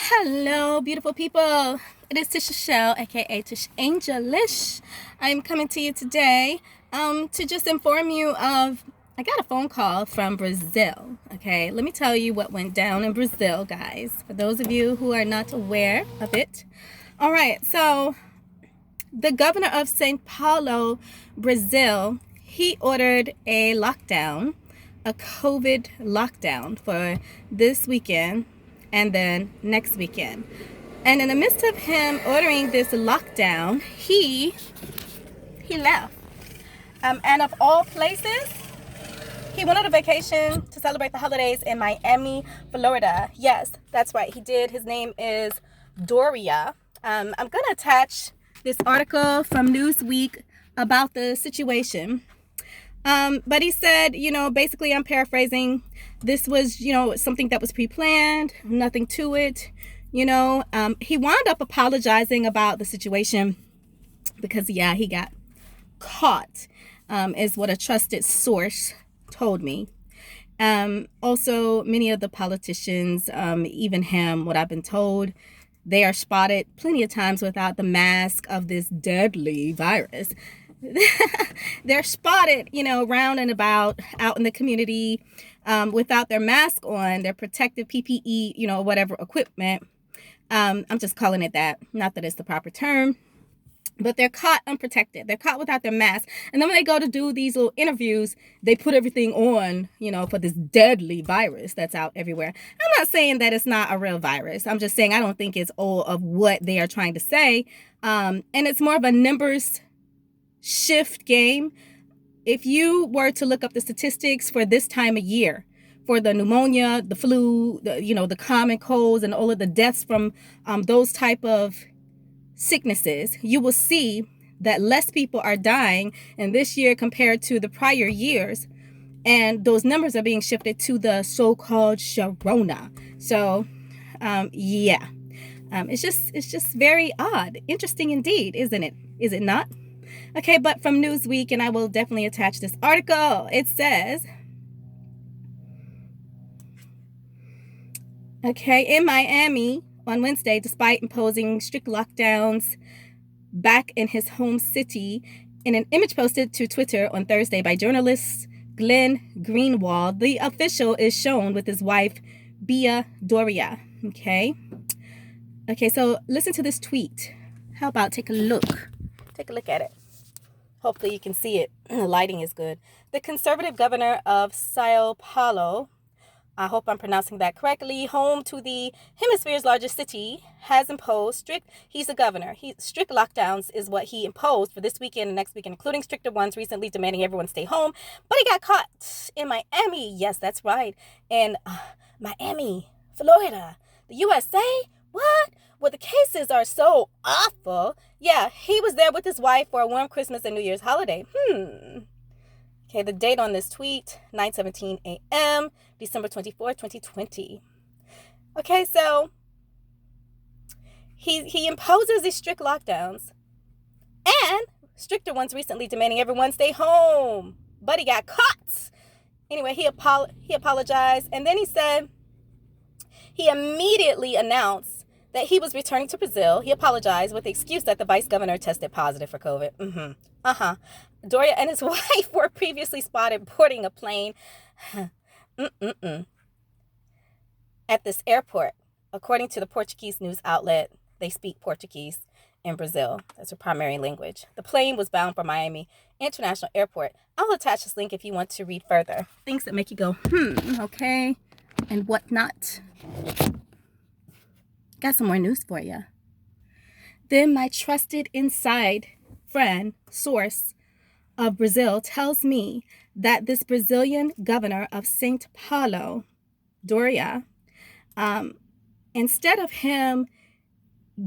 Hello, beautiful people. It is Nichelle, aka TishAngelish. I'm coming to you today to just inform you of. I got a phone call from Brazil. Okay, let me tell you what went down in Brazil, guys. For those of you who are not aware of it. All right, so the governor of Sao Paulo, Brazil, he ordered a lockdown, a COVID lockdown for this weekend and then next weekend. And in the midst of him ordering this lockdown, he left. And of all places, he went on a vacation to celebrate the holidays in Miami, Florida. Yes, that's right. He did. His name is Doria. I'm going to attach this article from Newsweek about the situation. But he said, basically I'm paraphrasing, this was, something that was pre-planned, nothing to it. He wound up apologizing about the situation because, he got caught, is what a trusted source told me. Also, many of the politicians, even him, what I've been told, they are spotted plenty of times without the mask of this deadly virus. They're spotted, round and about out in the community without their mask on, their protective PPE, whatever equipment. I'm just calling it that. Not that it's the proper term, but they're caught unprotected. They're caught without their mask. And then when they go to do these little interviews, they put everything on, for this deadly virus that's out everywhere. I'm not saying that it's not a real virus. I'm just saying I don't think it's all of what they are trying to say. And it's more of a numbers shift game. If you were to look up the statistics for this time of year, for the pneumonia, the flu, the common colds, and all of the deaths from those type of sicknesses, you will see that less people are dying in this year compared to the prior years, and those numbers are being shifted to the so-called Sharona. So, it's just very odd, interesting indeed, isn't it? Is it not? Okay, but from Newsweek, and I will definitely attach this article, it says, in Miami on Wednesday, despite imposing strict lockdowns back in his home city, in an image posted to Twitter on Thursday by journalist Glenn Greenwald, the official is shown with his wife, Bia Doria. Okay, so listen to this tweet. How about take a look? Take a look at it. Hopefully you can see it. The lighting is good. The conservative governor of Sao Paulo, I hope I'm pronouncing that correctly, home to the hemisphere's largest city, has imposed he's the governor. Strict lockdowns is what he imposed for this weekend and next weekend, including stricter ones recently demanding everyone stay home. But he got caught in Miami. Yes, that's right. In Miami, Florida, the USA. What? Well, the cases are so awful. Yeah, he was there with his wife for a warm Christmas and New Year's holiday. Okay, the date on this tweet, 9:17 a.m., December 24th, 2020. Okay, so he imposes these strict lockdowns and stricter ones recently demanding everyone stay home. But he got caught. Anyway, he apologized, and then he said he immediately announced that he was returning to Brazil. He apologized with the excuse that the vice governor tested positive for COVID. Doria and his wife were previously spotted boarding a plane at this airport. According to the Portuguese news outlet, they speak Portuguese in Brazil. That's their primary language. The plane was bound for Miami International Airport. I'll attach this link if you want to read further. Things that make you go, okay, and whatnot. Got some more news for you. Then my trusted inside friend, source of Brazil, tells me that this Brazilian governor of Sao Paulo, Doria, instead of him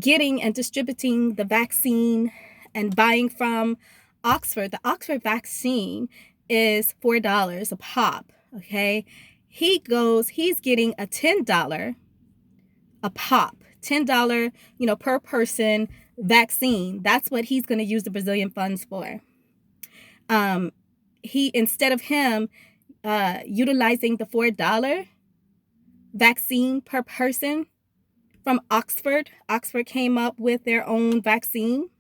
getting and distributing the vaccine and buying from Oxford, the Oxford vaccine is $4 a pop, okay? He's getting a $10 a pop, $10, per person vaccine. That's what he's going to use the Brazilian funds for. Instead of him utilizing the $4 vaccine per person, from Oxford. Oxford came up with their own vaccine.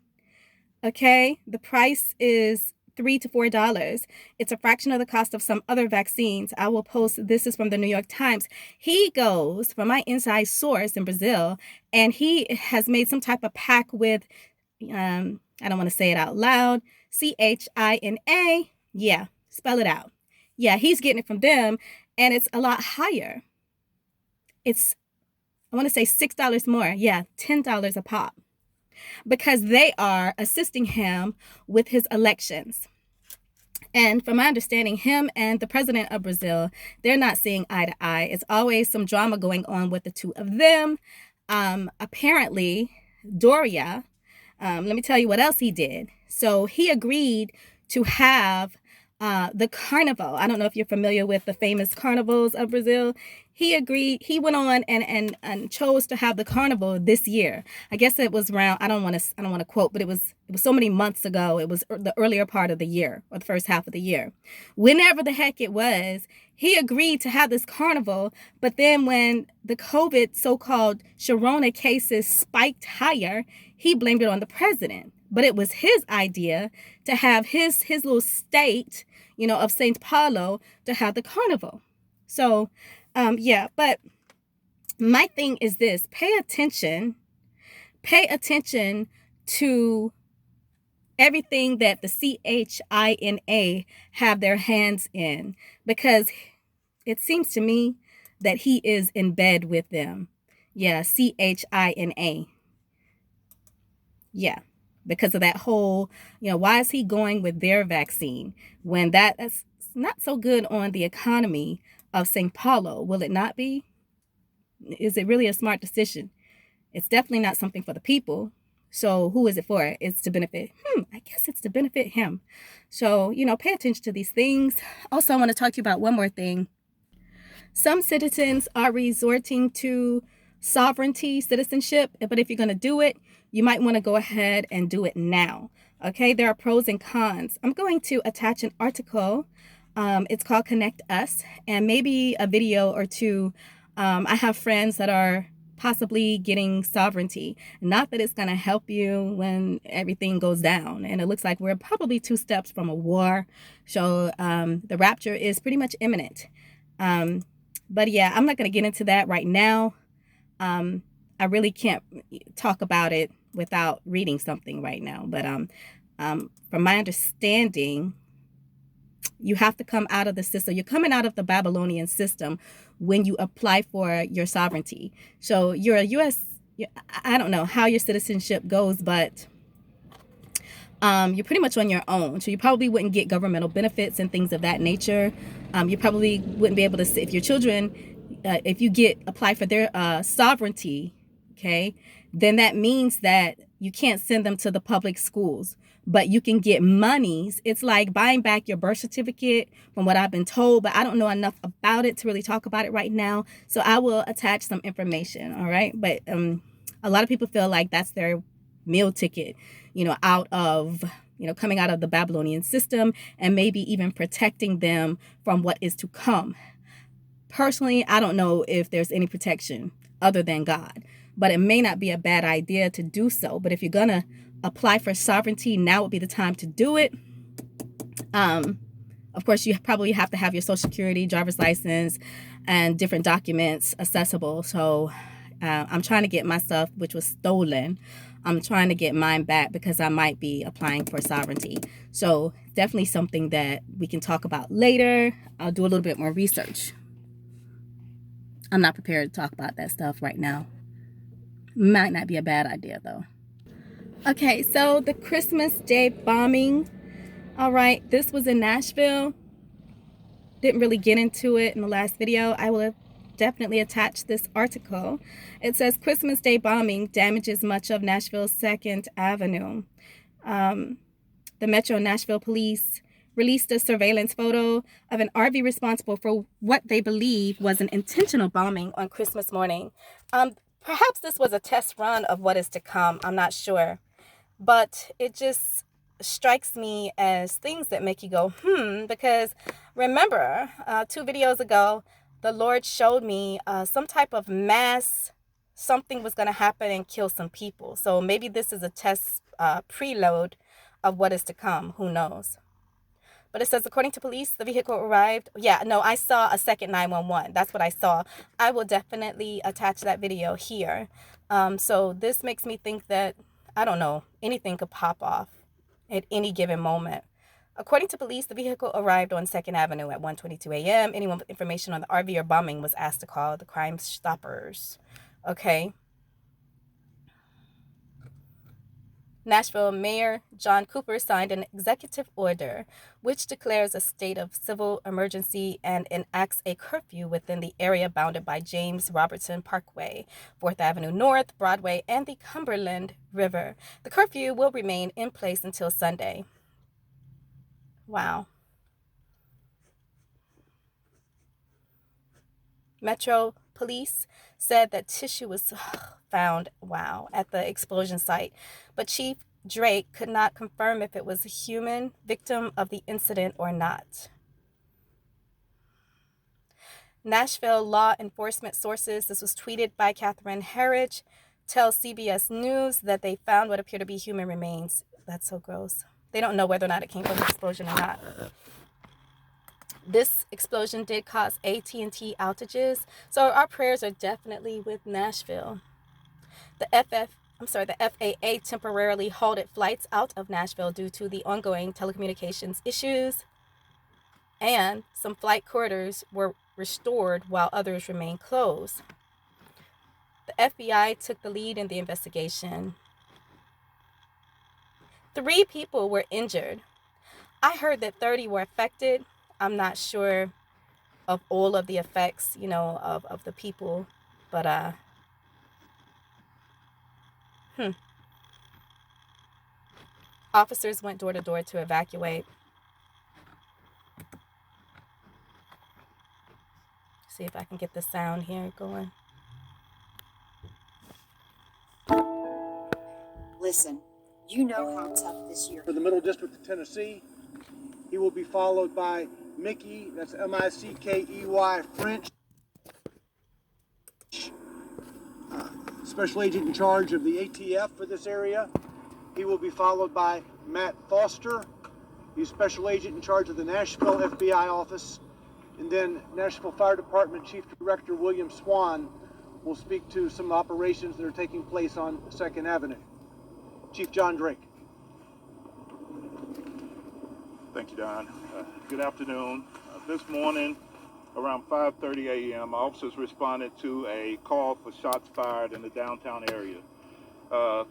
Okay, the price is $3 to $4. It's a fraction of the cost of some other vaccines. I will post, this is from the New York Times. He goes from my inside source in Brazil, and he has made some type of pact with, I don't want to say it out loud, CHINA. Yeah, spell it out. Yeah, he's getting it from them, and it's a lot higher. It's, I want to say $6 more. Yeah, $10 a pop, because they are assisting him with his elections. And from my understanding, him and the president of Brazil, they're not seeing eye to eye. It's always some drama going on with the two of them. Apparently, Doria, let me tell you what else he did. So he agreed to have the carnival. I don't know if you're familiar with the famous carnivals of Brazil. He agreed, he went on and chose to have the carnival this year. I guess it was around, I don't want to quote, but it was so many months ago. It was the earlier part of the year, or the first half of the year. Whenever the heck it was, he agreed to have this carnival, but then when the COVID so-called Sharona cases spiked higher, he blamed it on the president. But it was his idea to have his little state, of St. Paulo, to have the carnival. So, yeah, but my thing is this: pay attention to everything that the CHINA have their hands in, because it seems to me that he is in bed with them. Yeah, CHINA. Yeah, because of that whole, why is he going with their vaccine when that's not so good on the economy of St. Paulo? Will it not be? Is it really a smart decision? It's definitely not something for the people. So who is it for? It's to benefit I guess it's to benefit him. So, pay attention to these things. Also, I want to talk to you about one more thing. Some citizens are resorting to sovereignty citizenship, but if you're going to do it, you might want to go ahead and do it now. Okay, there are pros and cons. I'm going to attach an article. It's called Connect Us, and maybe a video or two. I have friends that are possibly getting sovereignty. Not that it's going to help you when everything goes down. And it looks like we're probably 2 steps from a war. So the rapture is pretty much imminent. But yeah, I'm not going to get into that right now. I really can't talk about it without reading something right now. But from my understanding, you have to come out of the system. You're coming out of the Babylonian system when you apply for your sovereignty. So you're a U.S., I don't know how your citizenship goes, but you're pretty much on your own. So you probably wouldn't get governmental benefits and things of that nature. You probably wouldn't be able to, if your children, if you apply for their sovereignty, okay, then that means that you can't send them to the public schools, but you can get monies. It's like buying back your birth certificate, from what I've been told, but I don't know enough about it to really talk about it right now. So I will attach some information, all right? But a lot of people feel like that's their meal ticket, out of, coming out of the Babylonian system, and maybe even protecting them from what is to come. Personally, I don't know if there's any protection other than God, but it may not be a bad idea to do so. But if you're going to apply for sovereignty, now would be the time to do it. Of course, you probably have to have your Social Security, driver's license, and different documents accessible. So I'm trying to get my stuff, which was stolen. I'm trying to get mine back because I might be applying for sovereignty. So definitely something that we can talk about later. I'll do a little bit more research. I'm not prepared to talk about that stuff right now. Might not be a bad idea, though. Okay, so the Christmas Day bombing. All right, this was in Nashville. Didn't really get into it in the last video. I will definitely attach this article. It says Christmas Day bombing damages much of Nashville's 2nd Avenue. The Metro Nashville Police released a surveillance photo of an RV responsible for what they believe was an intentional bombing on Christmas morning. Perhaps this was a test run of what is to come. I'm not sure. But it just strikes me as things that make you go, because remember, 2 videos ago, the Lord showed me some type of mass something was going to happen and kill some people. So maybe this is a test preload of what is to come. Who knows? But it says, according to police, the vehicle arrived. Yeah, no, I saw a second 911. That's what I saw. I will definitely attach that video here. So this makes me think that, I don't know, anything could pop off at any given moment. According to police, the vehicle arrived on 2nd Avenue at 1:22 a.m. Anyone with information on the RV or bombing was asked to call the Crime Stoppers. Okay. Nashville Mayor John Cooper signed an executive order which declares a state of civil emergency and enacts a curfew within the area bounded by James Robertson Parkway, 4th Avenue North, Broadway, and the Cumberland River. The curfew will remain in place until Sunday. Wow. Metro Police said that tissue was found, at the explosion site, but Chief Drake could not confirm if it was a human victim of the incident or not. Nashville law enforcement sources, this was tweeted by Catherine Herridge, tell CBS News that they found what appear to be human remains. That's so gross. They don't know whether or not it came from an explosion or not. This explosion did cause AT&T outages, so our prayers are definitely with Nashville. The FAA temporarily halted flights out of Nashville due to the ongoing telecommunications issues, and some flight corridors were restored while others remained closed. The FBI took the lead in the investigation. 3 people were injured. I heard that 30 were affected. I'm not sure of all of the effects, of the people, but officers went door to door to evacuate. See if I can get the sound here going. Listen, you know how tough this year. For the Middle District of Tennessee, he will be followed by Mickey, that's Mickey French, Special Agent in charge of the ATF for this area. He will be followed by Matt Foster, he's Special Agent in charge of the Nashville FBI office. And then Nashville Fire Department Chief Director William Swan will speak to some operations that are taking place on 2nd Avenue. Chief John Drake. Thank you, Don. Good afternoon. This morning, around 5:30 a.m., officers responded to a call for shots fired in the downtown area,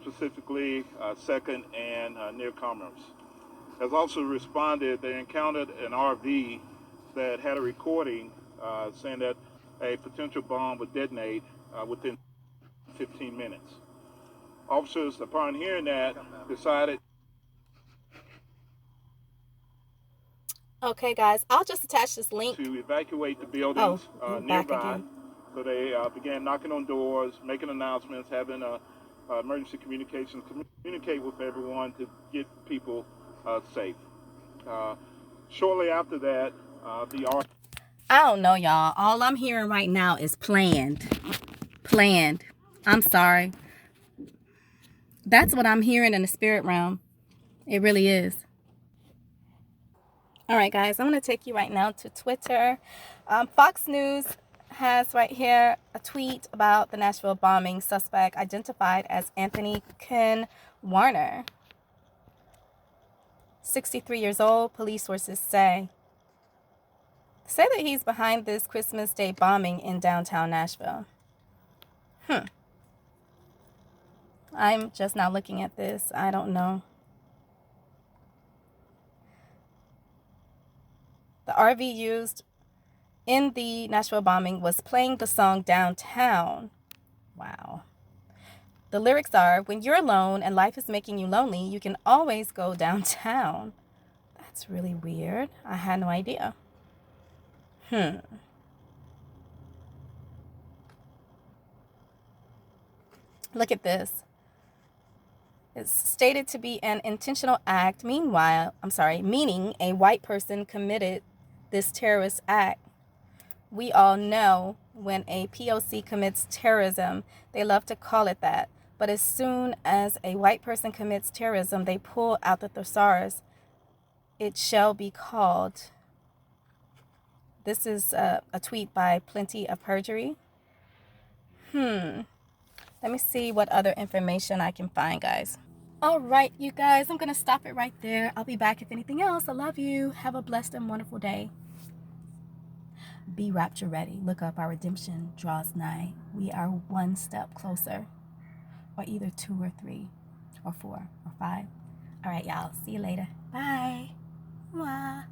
specifically 2nd and near Commerce. As officers responded, they encountered an RV that had a recording saying that a potential bomb would detonate within 15 minutes. Officers, upon hearing that, decided. Okay, guys, I'll just attach this link to evacuate the buildings nearby. Again. So they began knocking on doors, making announcements, having emergency communications, communicate with everyone to get people safe. Shortly after that, I don't know, y'all. All I'm hearing right now is planned. I'm sorry. That's what I'm hearing in the spirit realm. It really is. All right, guys, I'm going to take you right now to Twitter. Fox News has right here a tweet about the Nashville bombing. Suspect identified as Anthony Ken Warner, 63 years old, police sources say that he's behind this Christmas Day bombing in downtown Nashville. I'm just now looking at this. I don't know. The RV used in the Nashville bombing was playing the song Downtown. Wow. The lyrics are, when you're alone and life is making you lonely, you can always go downtown. That's really weird. I had no idea. Look at this. It's stated to be an intentional act, meaning a white person committed this terrorist act. We all know when a POC commits terrorism, they love to call it that. But as soon as a white person commits terrorism, they pull out the thesaurus. It shall be called. This is a tweet by Plenty of Perjury. Let me see what other information I can find, guys. All right, you guys, I'm going to stop it right there. I'll be back if anything else. I love you. Have a blessed and wonderful day. Be rapture ready. Look up, our redemption draws nigh. We are one step closer, or either 2 or 3 or 4 or 5. All right, y'all. See you later. Bye. Mwah.